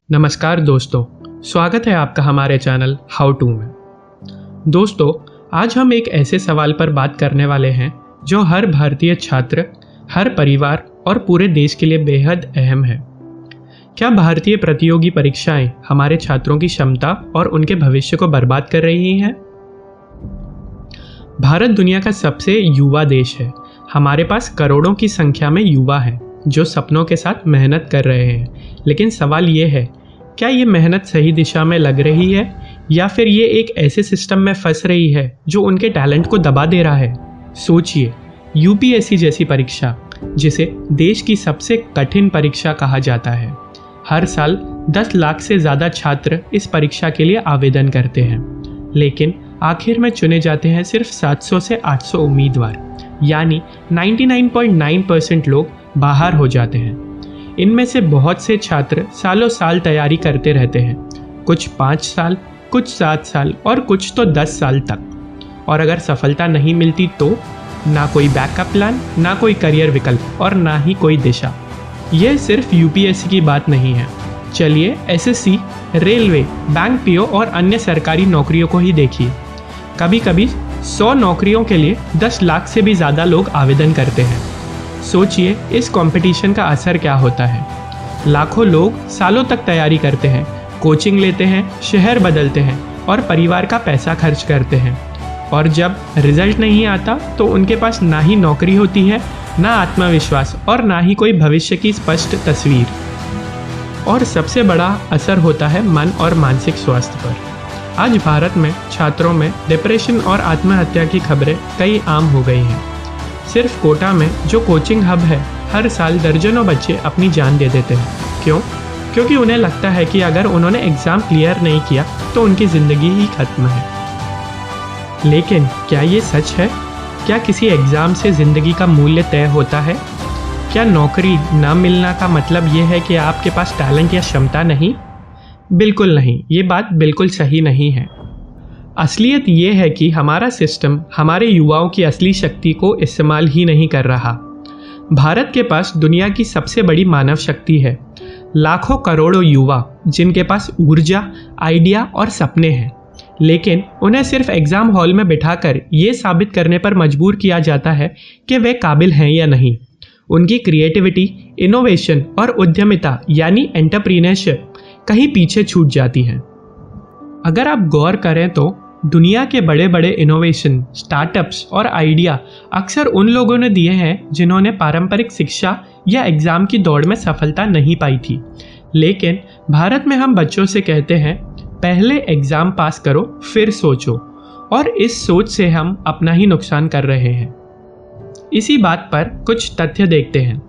नमस्कार दोस्तों, स्वागत है आपका हमारे चैनल हाउ टू में। दोस्तों, आज हम एक ऐसे सवाल पर बात करने वाले हैं जो हर भारतीय छात्र, हर परिवार और पूरे देश के लिए बेहद अहम है। क्या भारतीय प्रतियोगी परीक्षाएं हमारे छात्रों की क्षमता और उनके भविष्य को बर्बाद कर रही हैं? भारत दुनिया का सबसे युवा देश है। हमारे पास करोड़ों की संख्या में युवा हैं जो सपनों के साथ मेहनत कर रहे हैं। लेकिन सवाल ये है, क्या ये मेहनत सही दिशा में लग रही है या फिर ये एक ऐसे सिस्टम में फंस रही है जो उनके टैलेंट को दबा दे रहा है? सोचिए, यूपीएससी जैसी परीक्षा, जिसे देश की सबसे कठिन परीक्षा कहा जाता है, हर साल 10 लाख से ज़्यादा छात्र इस परीक्षा के लिए आवेदन करते हैं। लेकिन आखिर में चुने जाते हैं सिर्फ 700 से 800 उम्मीदवार, यानी 99.9% लोग बाहर हो जाते हैं। इनमें से बहुत से छात्र सालों साल तैयारी करते रहते हैं, कुछ 5 साल, कुछ 7 साल और कुछ तो 10 साल तक। और अगर सफलता नहीं मिलती तो ना कोई बैकअप प्लान, ना कोई करियर विकल्प और ना ही कोई दिशा। यह सिर्फ यूपीएससी की बात नहीं है। चलिए एसएससी, रेलवे, बैंक पीओ और अन्य सरकारी नौकरियों को ही देखिए। कभी कभी 100 नौकरियों के लिए 10 लाख से भी ज़्यादा लोग आवेदन करते हैं। सोचिए, इस कंपटीशन का असर क्या होता है। लाखों लोग सालों तक तैयारी करते हैं, कोचिंग लेते हैं, शहर बदलते हैं और परिवार का पैसा खर्च करते हैं। और जब रिजल्ट नहीं आता तो उनके पास ना ही नौकरी होती है, ना आत्मविश्वास और ना ही कोई भविष्य की स्पष्ट तस्वीर। और सबसे बड़ा असर होता है मन और मानसिक स्वास्थ्य पर। आज भारत में छात्रों में डिप्रेशन और आत्महत्या की खबरें कई आम हो गई हैं। सिर्फ कोटा में जो कोचिंग हब है, हर साल दर्जनों बच्चे अपनी जान दे देते हैं। क्यों? क्योंकि उन्हें लगता है कि अगर उन्होंने एग्ज़ाम क्लियर नहीं किया तो उनकी ज़िंदगी ही खत्म है। लेकिन क्या ये सच है? क्या किसी एग्ज़ाम से ज़िंदगी का मूल्य तय होता है? क्या नौकरी ना मिलना का मतलब ये है कि आपके पास टैलेंट या क्षमता नहीं? बिल्कुल नहीं, ये बात बिल्कुल सही नहीं है। असलियत ये है कि हमारा सिस्टम हमारे युवाओं की असली शक्ति को इस्तेमाल ही नहीं कर रहा। भारत के पास दुनिया की सबसे बड़ी मानव शक्ति है, लाखों करोड़ों युवा जिनके पास ऊर्जा, आइडिया और सपने हैं। लेकिन उन्हें सिर्फ एग्ज़ाम हॉल में बिठाकर ये साबित करने पर मजबूर किया जाता है कि वे काबिल हैं या नहीं। उनकी क्रिएटिविटी, इनोवेशन और उद्यमिता यानी एंटरप्रेन्योरशिप कहीं पीछे छूट जाती हैं। अगर आप गौर करें तो दुनिया के बड़े बड़े इनोवेशन, स्टार्टअप्स और आइडिया अक्सर उन लोगों ने दिए हैं जिन्होंने पारंपरिक शिक्षा या एग्ज़ाम की दौड़ में सफलता नहीं पाई थी। लेकिन भारत में हम बच्चों से कहते हैं, पहले एग्ज़ाम पास करो फिर सोचो, और इस सोच से हम अपना ही नुकसान कर रहे हैं। इसी बात पर कुछ तथ्य देखते हैं।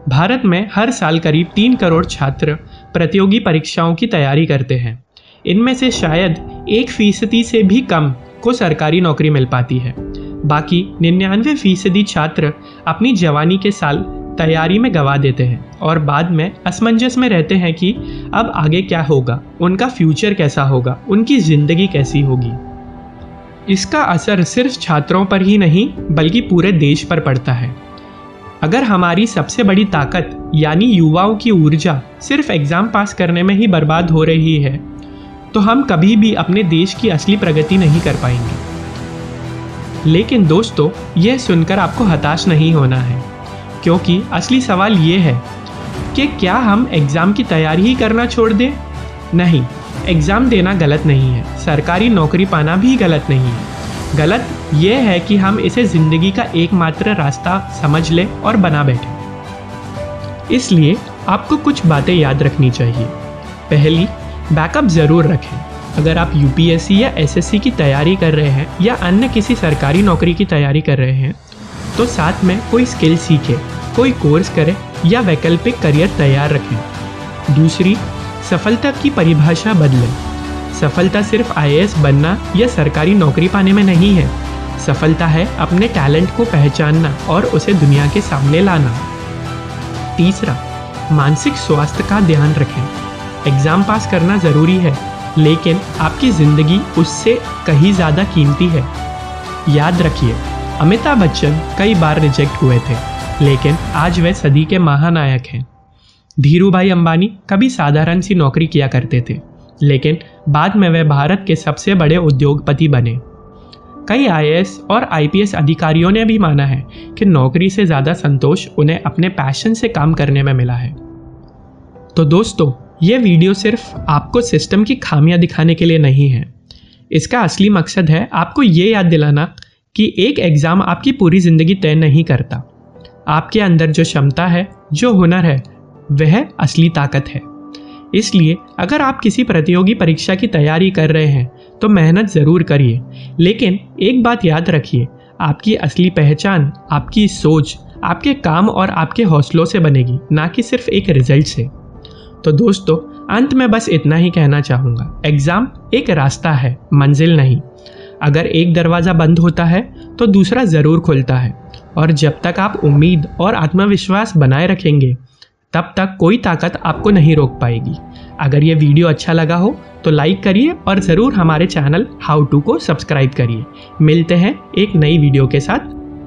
भारत में हर साल करीब 3 करोड़ छात्र प्रतियोगी परीक्षाओं की तैयारी करते हैं। इनमें से शायद 1% से भी कम को सरकारी नौकरी मिल पाती है। बाकी 99% छात्र अपनी जवानी के साल तैयारी में गंवा देते हैं और बाद में असमंजस में रहते हैं कि अब आगे क्या होगा, उनका फ्यूचर कैसा होगा, उनकी ज़िंदगी कैसी होगी। इसका असर सिर्फ छात्रों पर ही नहीं बल्कि पूरे देश पर पड़ता है। अगर हमारी सबसे बड़ी ताकत यानी युवाओं की ऊर्जा सिर्फ एग्ज़ाम पास करने में ही बर्बाद हो रही है तो हम कभी भी अपने देश की असली प्रगति नहीं कर पाएंगे। लेकिन दोस्तों, यह सुनकर आपको हताश नहीं होना है, क्योंकि असली सवाल ये है कि क्या हम एग्ज़ाम की तैयारी ही करना छोड़ दें? नहीं, एग्ज़ाम देना गलत नहीं है, सरकारी नौकरी पाना भी गलत नहीं है। गलत यह है कि हम इसे ज़िंदगी का एकमात्र रास्ता समझ लें और बना बैठें। इसलिए आपको कुछ बातें याद रखनी चाहिए। पहली, बैकअप ज़रूर रखें। अगर आप यूपीएससी या एसएससी की तैयारी कर रहे हैं या अन्य किसी सरकारी नौकरी की तैयारी कर रहे हैं तो साथ में कोई स्किल सीखें, कोई कोर्स करें या वैकल्पिक करियर तैयार रखें। दूसरी, सफलता की परिभाषा बदलें। सफलता सिर्फ आईएएस बनना या सरकारी नौकरी पाने में नहीं है। सफलता है अपने टैलेंट को पहचानना और उसे दुनिया के सामने लाना। तीसरा, मानसिक स्वास्थ्य का ध्यान रखें। एग्ज़ाम पास करना ज़रूरी है, लेकिन आपकी ज़िंदगी उससे कहीं ज़्यादा कीमती है। याद रखिए, अमिताभ बच्चन कई बार रिजेक्ट हुए थे, लेकिन आज वे सदी के महानायक हैं। धीरूभाई अंबानी कभी साधारण सी नौकरी किया करते थे, लेकिन बाद में वे भारत के सबसे बड़े उद्योगपति बने। कई आईएएस और आईपीएस अधिकारियों ने भी माना है कि नौकरी से ज़्यादा संतोष उन्हें अपने पैशन से काम करने में मिला है। तो दोस्तों, ये वीडियो सिर्फ आपको सिस्टम की खामियां दिखाने के लिए नहीं है। इसका असली मकसद है आपको ये याद दिलाना कि एक एग्ज़ाम आपकी पूरी ज़िंदगी तय नहीं करता। आपके अंदर जो क्षमता है, जो हुनर है, वह असली ताकत है। इसलिए अगर आप किसी प्रतियोगी परीक्षा की तैयारी कर रहे हैं तो मेहनत ज़रूर करिए, लेकिन एक बात याद रखिए, आपकी असली पहचान आपकी सोच, आपके काम और आपके हौसलों से बनेगी, ना कि सिर्फ एक रिजल्ट से। तो दोस्तों, अंत में बस इतना ही कहना चाहूँगा, एग्ज़ाम एक रास्ता है, मंजिल नहीं। अगर एक दरवाज़ा बंद होता है तो दूसरा ज़रूर खुलता है, और जब तक आप उम्मीद और आत्मविश्वास बनाए रखेंगे तब तक कोई ताकत आपको नहीं रोक पाएगी। अगर ये वीडियो अच्छा लगा हो तो लाइक करिए और ज़रूर हमारे चैनल हाउ टू को सब्सक्राइब करिए। मिलते हैं एक नई वीडियो के साथ।